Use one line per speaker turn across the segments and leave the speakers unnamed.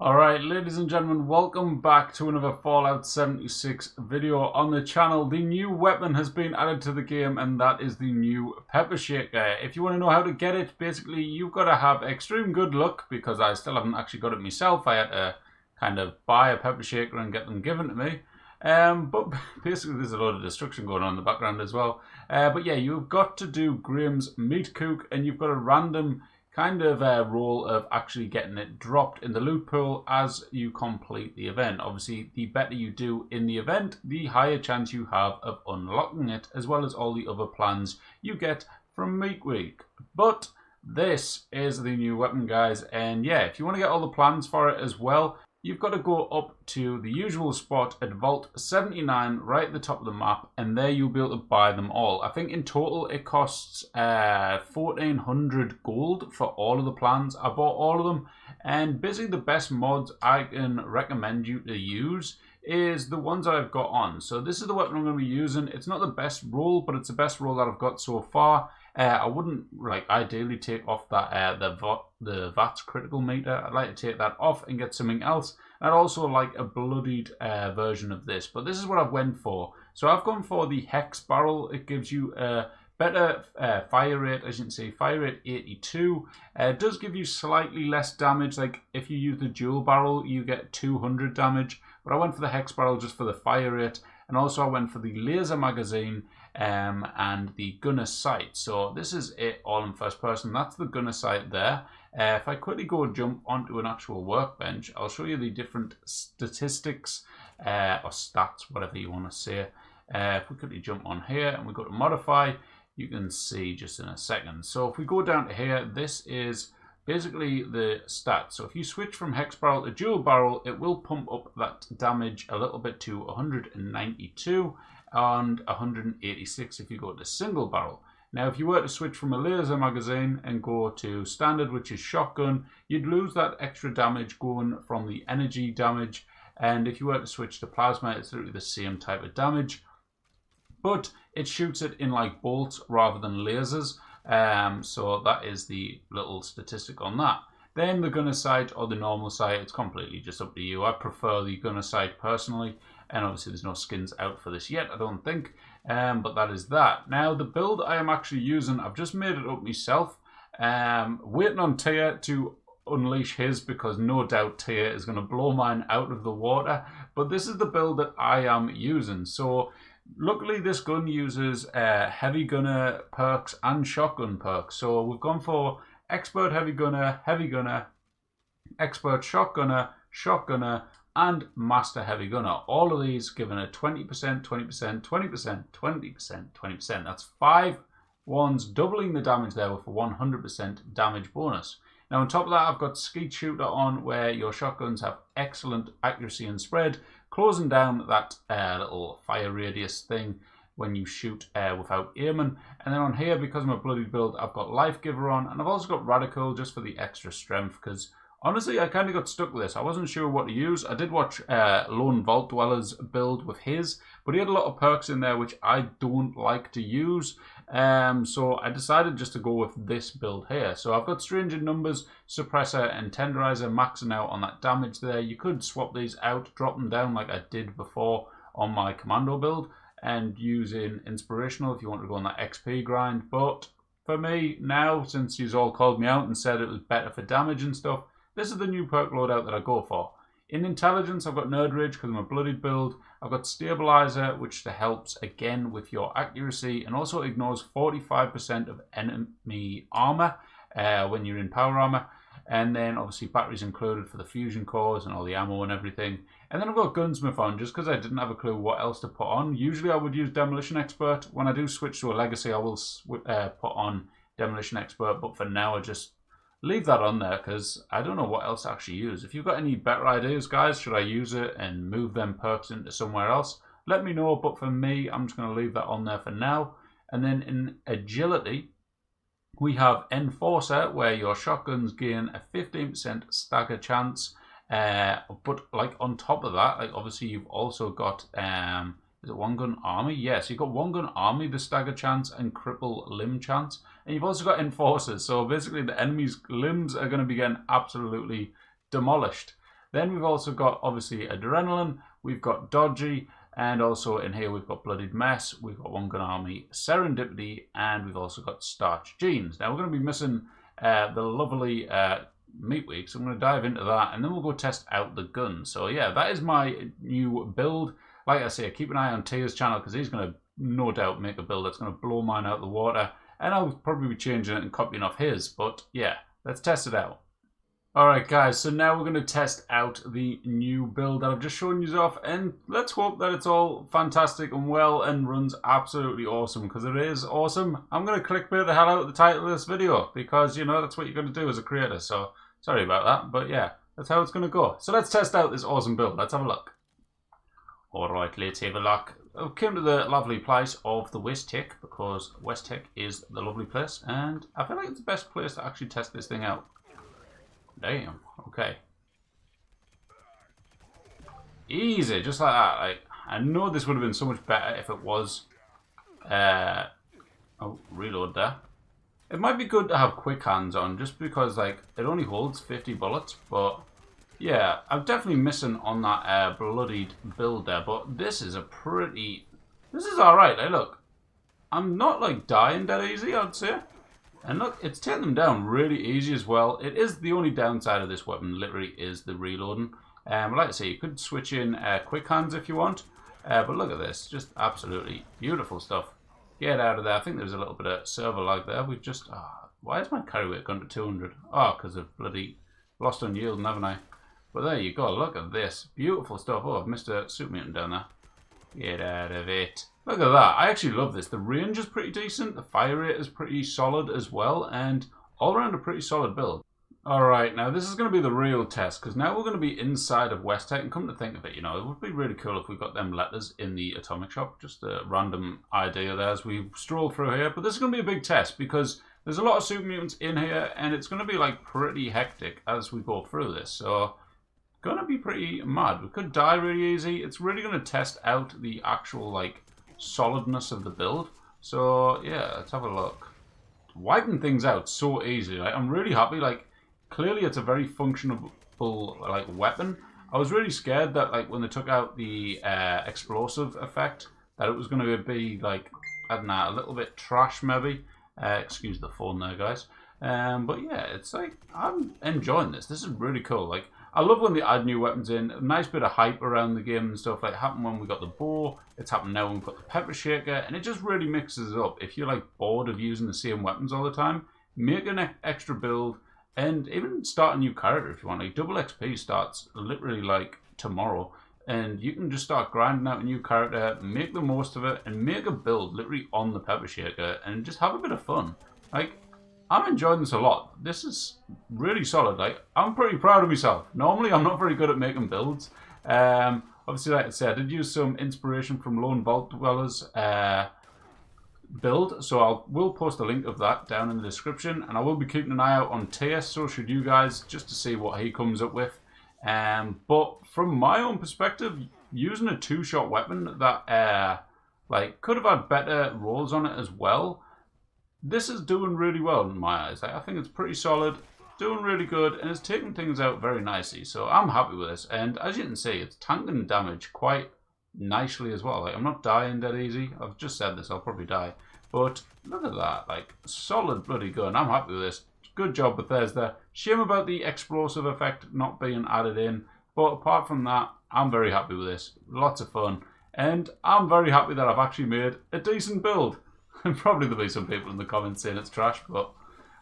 Alright, ladies and gentlemen, welcome back to another Fallout 76 video on the channel. The new weapon has been added to the game, and that is the new Pepper Shaker. If you want to know how to get it, basically you've got to have extreme good luck, because I still haven't actually got it myself. I had to kind of buy a Pepper Shaker and get them given to me. But basically there's a lot of destruction going on in the background as well. But yeah, you've got to do Graham's Meat Cook, and you've got a random kind of a role of actually getting it dropped in the loot pool as you complete the event. Obviously, the better you do in the event, the higher chance you have of unlocking it, as well as all the other plans you get from Meat Week. But this is the new weapon, guys, and yeah, if you want to get all the plans for it as well, you've got to go up to the usual spot at Vault 79 right at the top of the map, and there you'll be able to buy them all. I think in total it costs 1400 gold for all of the plans. I bought all of them, and basically the best mods I can recommend you to use is the ones I've got on. So this is the weapon I'm going to be using. It's not the best roll, but it's the best roll that I've got so far. I wouldn't ideally take off that the VATS critical meter. I'd like to take that off and get something else. I'd also like a bloodied version of this, but this is what I've went for. So I've gone for the hex barrel. It gives you a better fire rate, as you can see, fire rate 82. It does give you slightly less damage. Like if you use the dual barrel, you get 200 damage. But I went for the hex barrel just for the fire rate, and also I went for the laser magazine and the gunner sight. So this is it all in first person. That's the gunner sight there. If I quickly go jump onto an actual workbench, I'll show you the different statistics or stats, whatever you want to say. If we quickly jump on here and we go to modify, you can see just in a second. So if we go down to here, this is basically the stats. So if you switch from hex barrel to dual barrel, it will pump up that damage a little bit to 192 and 186 if you go to single barrel. Now if you were to switch from a laser magazine and go to standard, which is shotgun, you'd lose that extra damage going from the energy damage. And if you were to switch to plasma, it's literally the same type of damage, but it shoots it in like bolts rather than lasers. So that is the little statistic on that. Then the gunner sight or the normal sight, it's completely just up to you. I prefer the gunner sight personally, and obviously there's no skins out for this yet, I don't think. But that is that. Now the build I am actually using, I've just made it up myself. Waiting on Tia to unleash his, because no doubt Tia is going to blow mine out of the water. But this is the build that I am using. So luckily this gun uses heavy gunner perks and shotgun perks. So we've gone for expert heavy gunner, expert shotgunner, shotgunner, and master heavy gunner. All of these given a 20%, 20%, 20%, 20%, 20%. That's 5 ones, doubling the damage there with a 100% damage bonus. Now on top of that, I've got Skeet Shooter on, where your shotguns have excellent accuracy and spread, closing down that little fire radius thing when you shoot without aiming. And then on here, because I'm a Bloodied build, I've got Life Giver on, and I've also got Radical just for the extra strength, because honestly, I kind of got stuck with this. I wasn't sure what to use. I did watch Lone Vault Dweller's build with his, but he had a lot of perks in there which I don't like to use. So I decided just to go with this build here. So I've got Strange in Numbers, Suppressor, and Tenderizer maxing out on that damage there. You could swap these out, drop them down like I did before on my Commando build, and using Inspirational if you want to go on that XP grind. But for me now, since you've all called me out and said it was better for damage and stuff, this is the new perk loadout that I go for. In Intelligence, I've got Nerd Rage because I'm a Bloodied build. I've got Stabilizer, which helps again with your accuracy, and also ignores 45% of enemy armor when you're in power armor. And then obviously batteries included for the fusion cores and all the ammo and everything. And then I've got Gunsmith on just because I didn't have a clue what else to put on. Usually I would use Demolition Expert. When I do switch to a Legacy, I will put on Demolition Expert, but for now I just leave that on there because I don't know what else to actually use. If you've got any better ideas, guys, should I use it and move them perks into somewhere else? Let me know, but for me, I'm just going to leave that on there for now. And then in Agility, we have Enforcer, where your shotguns gain a 15% stagger chance. But like on top of that, like obviously you've also got Is it one gun army? Yes, you've got one gun army, the stagger chance, and cripple limb chance. And you've also got enforcers. So basically the enemy's limbs are going to be getting absolutely demolished. Then we've also got, obviously, Adrenaline, we've got Dodgy, and also in here we've got Bloodied Mess, we've got One Gun Army, Serendipity, and we've also got Starch Jeans. Now we're going to be missing the lovely Meat Week, so I'm going to dive into that, and then we'll go test out the gun. So yeah, that is my new build. Like I say, keep an eye on Tia's channel, because he's going to no doubt make a build that's going to blow mine out of the water, and I'll probably be changing it and copying off his, but yeah, let's test it out. Alright guys, so now we're going to test out the new build that I've just shown you off, and let's hope that it's all fantastic and well and runs absolutely awesome, because it is awesome. I'm going to clickbait the hell out of the title of this video, because you know that's what you're going to do as a creator, so sorry about that, but yeah, that's how it's going to go. So let's test out this awesome build, let's have a look. Alright, let's have a look. I've come to the lovely place of the West Tech, because West Tech is the lovely place, and I feel like it's the best place to actually test this thing out. Damn, okay. Easy, just like that. Like, I know this would have been so much better if it was... oh, reload there. It might be good to have quick hands on, just because, like, it only holds 50 bullets, but... yeah, I'm definitely missing on that Bloodied build there, but this is a pretty... this is alright, like, look. I'm not, like, dying that easy, I'd say. And look, it's taking them down really easy as well. It is the only downside of this weapon, literally, is the reloading. Like I say, you could switch in quick hands if you want. But look at this, just absolutely beautiful stuff. Get out of there. I think there's a little bit of server lag there. We've just... why is my carry weight gone to 200? Oh, because of bloody lost on yielding, haven't I? But there you go, look at this. Beautiful stuff. Oh, I've missed a super mutant down there. Get out of it. Look at that. I actually love this. The range is pretty decent. The fire rate is pretty solid as well. And all around a pretty solid build. Alright, now this is going to be the real test. Because now we're going to be inside of West Tech. And come to think of it, you know, it would be really cool if we got them letters in the atomic shop. Just a random idea there as we stroll through here. But this is going to be a big test because there's a lot of super mutants in here. And it's going to be like pretty hectic as we go through this. So... gonna be pretty mad. We could die really easy. It's really gonna test out the actual like solidness of the build. So yeah, let's have a look. Wiping things out so easily. Like, I'm really happy. Like clearly it's a very functional like weapon. I was really scared that like when they took out the explosive effect that it was gonna be like, I don't know, a little bit trash maybe. Excuse the phone there, guys. But yeah, it's like I'm enjoying this. This is really cool. Like I love when they add new weapons in. A nice bit of hype around the game and stuff. Like happened when we got the bow. It's happened now when we've got the pepper shaker. And it just really mixes it up. If you're like bored of using the same weapons all the time, make an extra build and even start a new character if you want. Like double XP starts literally like tomorrow. And you can just start grinding out a new character, make the most of it, and make a build literally on the pepper shaker and just have a bit of fun. Like, I'm enjoying this a lot. This is really solid. Like, I'm pretty proud of myself. Normally, I'm not very good at making builds. Obviously, like I said, I did use some inspiration from Lone Vault Dwellers build. So we'll post a link of that down in the description. And I will be keeping an eye out on Tia, so should you guys, just to see what he comes up with. But from my own perspective, using a two-shot weapon that like could have had better rolls on it as well. This is doing really well in my eyes. I think it's pretty solid, doing really good, and it's taking things out very nicely. So I'm happy with this. And as you can see, it's tanking damage quite nicely as well. Like, I'm not dying that easy. I've just said this, I'll probably die. But look at that, like solid bloody gun. I'm happy with this. Good job, Bethesda. Shame about the explosive effect not being added in. But apart from that, I'm very happy with this. Lots of fun. And I'm very happy that I've actually made a decent build. And probably there'll be some people in the comments saying it's trash, but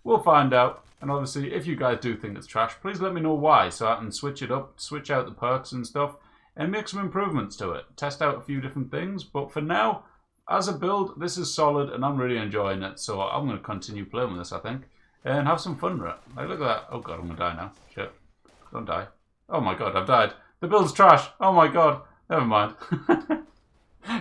we'll find out. And obviously, if you guys do think it's trash, please let me know why, so I can switch it up, switch out the perks and stuff, and make some improvements to it. Test out a few different things, but for now, as a build, this is solid, and I'm really enjoying it, so I'm going to continue playing with this, I think, and have some fun with it. Like, look at that. Oh god, I'm going to die now. Shit. Don't die. Oh my god, I've died. The build's trash. Oh my god. Never mind.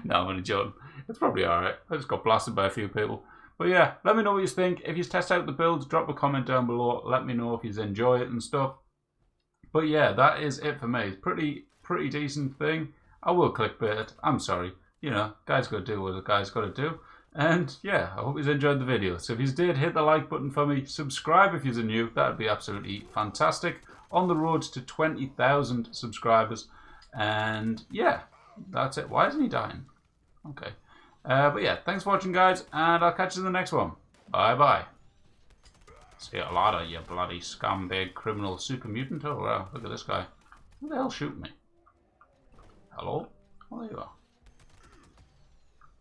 No, I'm only joking. It's probably alright. I just got blasted by a few people. But yeah, let me know what you think. If you test out the builds, drop a comment down below. Let me know if you enjoy it and stuff. But yeah, that is it for me. It's pretty decent thing. I will clickbait it. I'm sorry. You know, guys got to do what a guy's got to do. And yeah, I hope you enjoyed the video. So if you did, hit the like button for me. Subscribe if you're new. That would be absolutely fantastic. on the road to 20,000 subscribers. And yeah, that's it. Why isn't he dying? Okay. But yeah, thanks for watching, guys, and I'll catch you in the next one. Bye-bye. See you later, you bloody scumbag criminal super mutant. Oh, wow, look at this guy. Who the hell shooting me? Hello? Oh, there you are.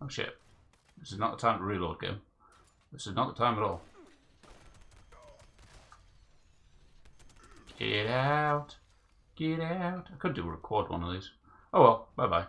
Oh, shit. This is not the time to reload, game. This is not the time at all. Get out. Get out. I could do a record one of these. Oh well, bye-bye.